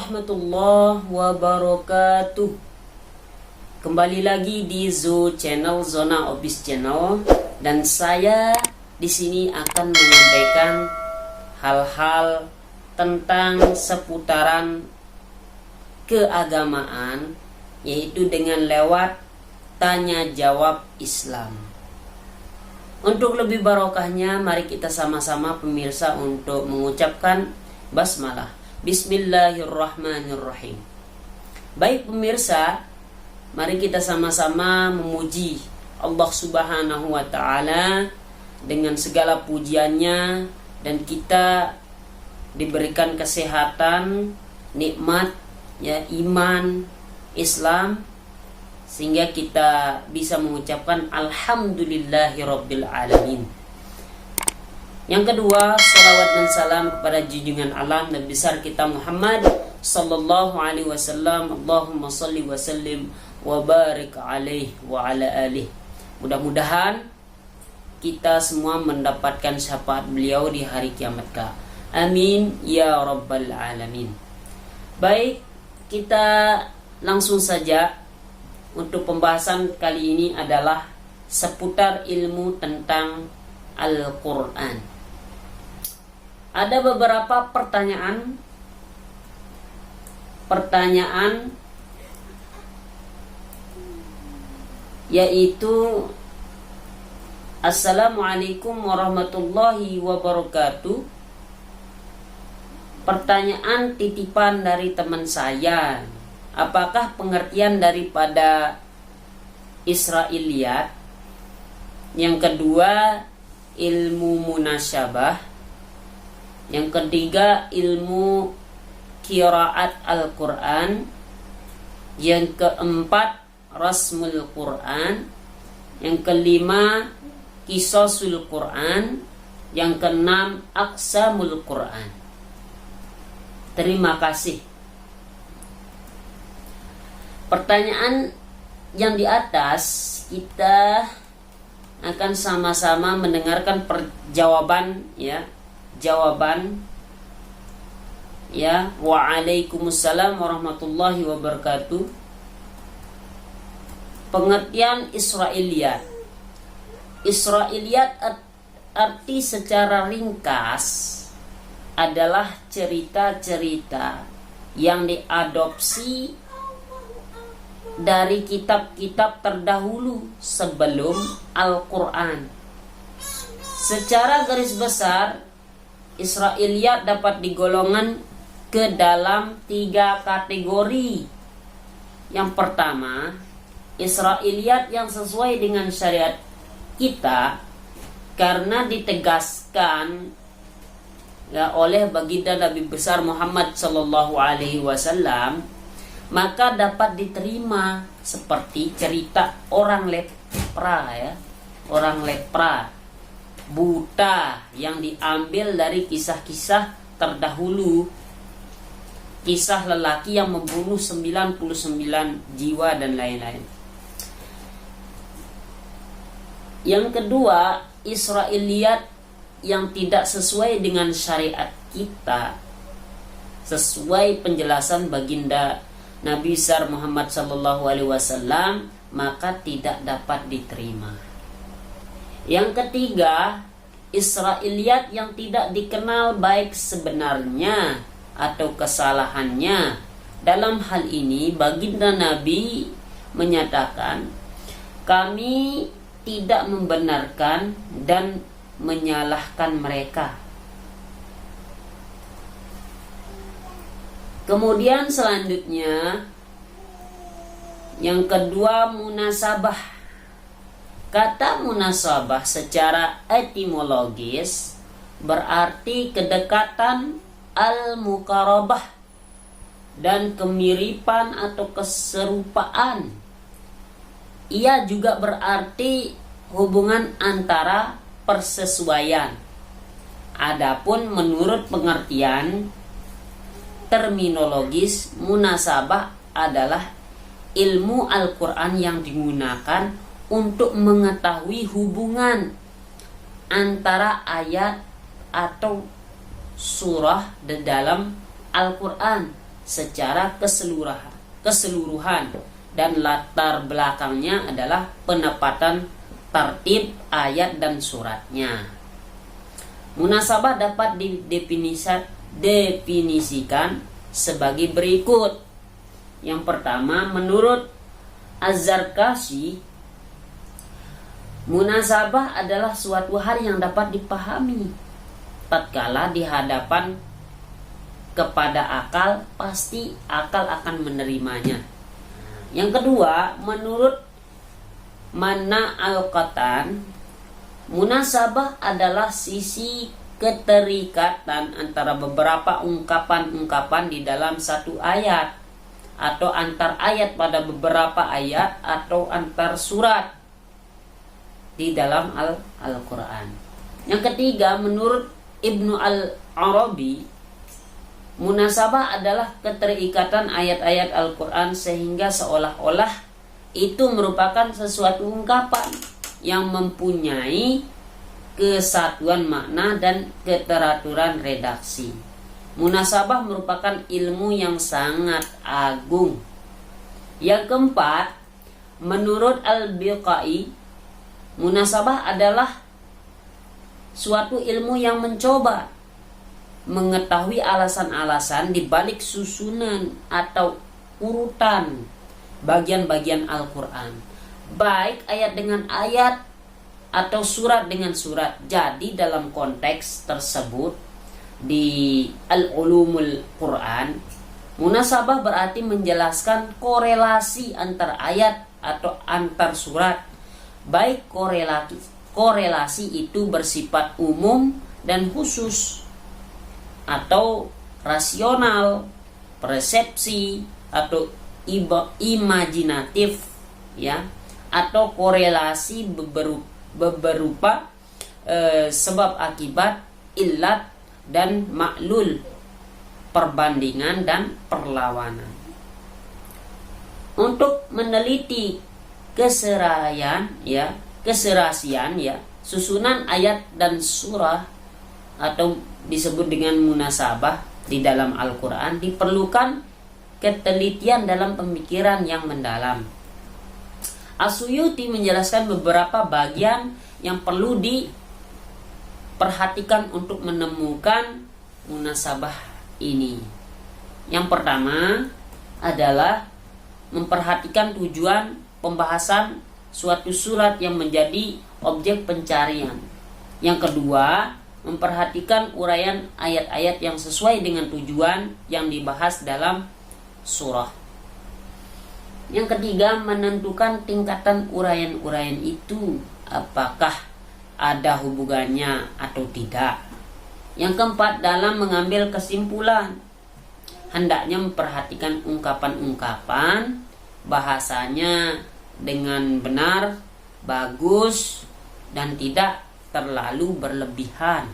warahmatullahi wabarakatuh. Kembali lagi di Zo Channel, Zona Obis Channel, dan saya di sini akan menyampaikan hal-hal tentang seputaran keagamaan, yaitu dengan lewat tanya jawab Islam. Untuk lebih barokahnya, mari kita sama-sama pemirsa untuk mengucapkan basmalah. Bismillahirrahmanirrahim. Baik pemirsa, mari kita sama-sama memuji Allah Subhanahu wa Ta'ala dengan segala pujiannya, dan kita diberikan kesehatan, nikmat, ya, iman, Islam, sehingga kita bisa mengucapkan Alhamdulillahirabbil alamin. Yang kedua, salawat dan salam kepada junjungan alam Nabi besar kita Muhammad sallallahu alaihi wasallam. Allahumma salli wa sallim wa barik alaihi wa ala alihi. Mudah-mudahan kita semua mendapatkan syafaat beliau di hari kiamat kelak. Amin ya rabbal alamin. Baik, kita langsung saja. Untuk pembahasan kali ini adalah seputar ilmu tentang Al-Quran. Ada beberapa pertanyaan yaitu Assalamualaikum warahmatullahi wabarakatuh. Pertanyaan titipan dari teman saya. Apakah pengertian daripada Israiliyat? Yang kedua, ilmu munasyabah. Yang ketiga, ilmu qiraat Al-Quran. Yang keempat, rasmul Quran. Yang kelima, qisasul Quran. Yang keenam, aqsamul Quran. Terima kasih. Pertanyaan yang di atas, kita akan sama-sama mendengarkan jawaban ya. Waalaikumsalam warahmatullahi wabarakatuh. Pengertian Israiliyat. Israiliyat arti secara ringkas adalah cerita-cerita yang diadopsi dari kitab-kitab terdahulu sebelum Al-Quran. Secara garis besar, Israiliyat dapat digolongkan ke dalam 3 kategori. Yang pertama, Israiliyat yang sesuai dengan syariat kita karena ditegaskan ya oleh baginda Nabi besar Muhammad sallallahu alaihi wasallam, maka dapat diterima seperti cerita orang lepra ya. Orang lepra buta yang diambil dari kisah-kisah terdahulu, kisah lelaki yang membunuh 99 jiwa dan lain-lain. Yang kedua, Israiliyat yang tidak sesuai dengan syariat kita, sesuai penjelasan baginda Nabi besar Muhammad sallallahu alaihi wasallam, maka tidak dapat diterima. Yang ketiga, Israiliyat yang tidak dikenal baik sebenarnya atau kesalahannya. Dalam hal ini baginda Nabi menyatakan, kami tidak membenarkan dan menyalahkan mereka. Kemudian selanjutnya, yang kedua, munasabah. Kata munasabah secara etimologis berarti kedekatan, al-muqarabah, dan kemiripan atau keserupaan. Ia juga berarti hubungan antara persesuaian. Adapun menurut pengertian terminologis, munasabah adalah ilmu Al-Quran yang digunakan untuk mengetahui hubungan antara ayat atau surah di dalam Al-Quran secara keseluruhan dan latar belakangnya adalah penempatan tertib ayat dan suratnya. Munasabah dapat definisikan sebagai berikut. Yang pertama, menurut Az-Zarkashi, munasabah adalah suatu hal yang dapat dipahami tatkala di hadapan kepada akal, pasti akal akan menerimanya. Yang kedua, menurut Mana Al-Qatan, munasabah adalah sisi keterikatan antara beberapa ungkapan-ungkapan di dalam satu ayat, atau antar ayat pada beberapa ayat, atau antar surat di dalam Al-Quran. Yang ketiga, menurut Ibnu Al-Arabi, munasabah adalah keterikatan ayat-ayat Al-Quran sehingga seolah-olah itu merupakan sesuatu ungkapan yang mempunyai kesatuan makna dan keteraturan redaksi. Munasabah merupakan ilmu yang sangat agung. Yang keempat, menurut Al-Biqai, munasabah adalah suatu ilmu yang mencoba mengetahui alasan-alasan di balik susunan atau urutan bagian-bagian Al-Quran, baik ayat dengan ayat atau surat dengan surat. Jadi dalam konteks tersebut di Al-Ulumul Quran, munasabah berarti menjelaskan korelasi antar ayat atau antar surat, baik korelasi itu bersifat umum dan khusus, atau rasional, persepsi, atau imajinatif, ya, atau korelasi berupa sebab akibat, illat dan maklul, perbandingan dan perlawanan. Untuk meneliti keserasian susunan ayat dan surah atau disebut dengan munasabah di dalam Al-Quran, diperlukan ketelitian dalam pemikiran yang mendalam. As-Suyuti menjelaskan beberapa bagian yang perlu diperhatikan untuk menemukan munasabah ini. Yang pertama adalah memperhatikan tujuan pembahasan suatu surat yang menjadi objek pencarian. Yang kedua, memperhatikan uraian ayat-ayat yang sesuai dengan tujuan yang dibahas dalam surah. Yang ketiga, menentukan tingkatan uraian-uraian itu, apakah ada hubungannya atau tidak. Yang keempat, dalam mengambil kesimpulan, hendaknya memperhatikan ungkapan-ungkapan, bahasanya dengan benar, bagus, dan tidak terlalu berlebihan.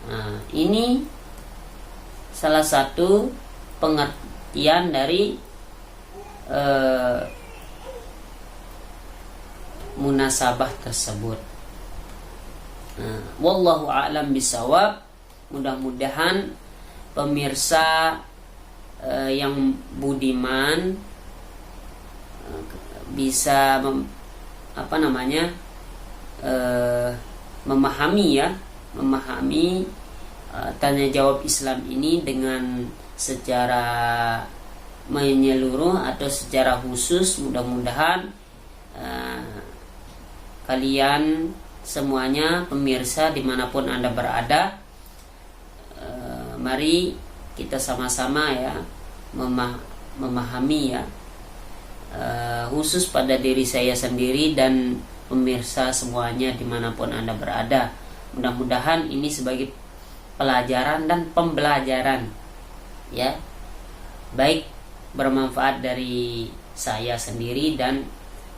Nah, ini salah satu pengertian dari munasabah tersebut. Wallahu a'lam bishawab. Mudah-mudahan pemirsa yang budiman bisa memahami tanya jawab Islam ini dengan secara menyeluruh atau secara khusus. Mudah-mudahan kalian semuanya, pemirsa dimanapun Anda berada, mari kita sama-sama ya memahami ya, khusus pada diri saya sendiri dan pemirsa semuanya dimanapun Anda berada. Mudah-mudahan ini sebagai pelajaran dan pembelajaran ya, baik bermanfaat dari saya sendiri dan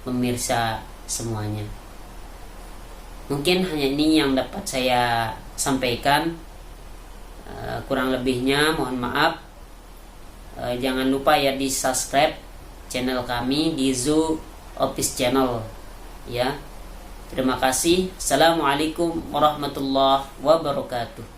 pemirsa semuanya. Mungkin hanya ini yang dapat saya sampaikan. Kurang lebihnya mohon maaf. Jangan lupa ya di subscribe channel kami di Zoo Office Channel ya. Terima kasih. Assalamualaikum warahmatullahi wabarakatuh.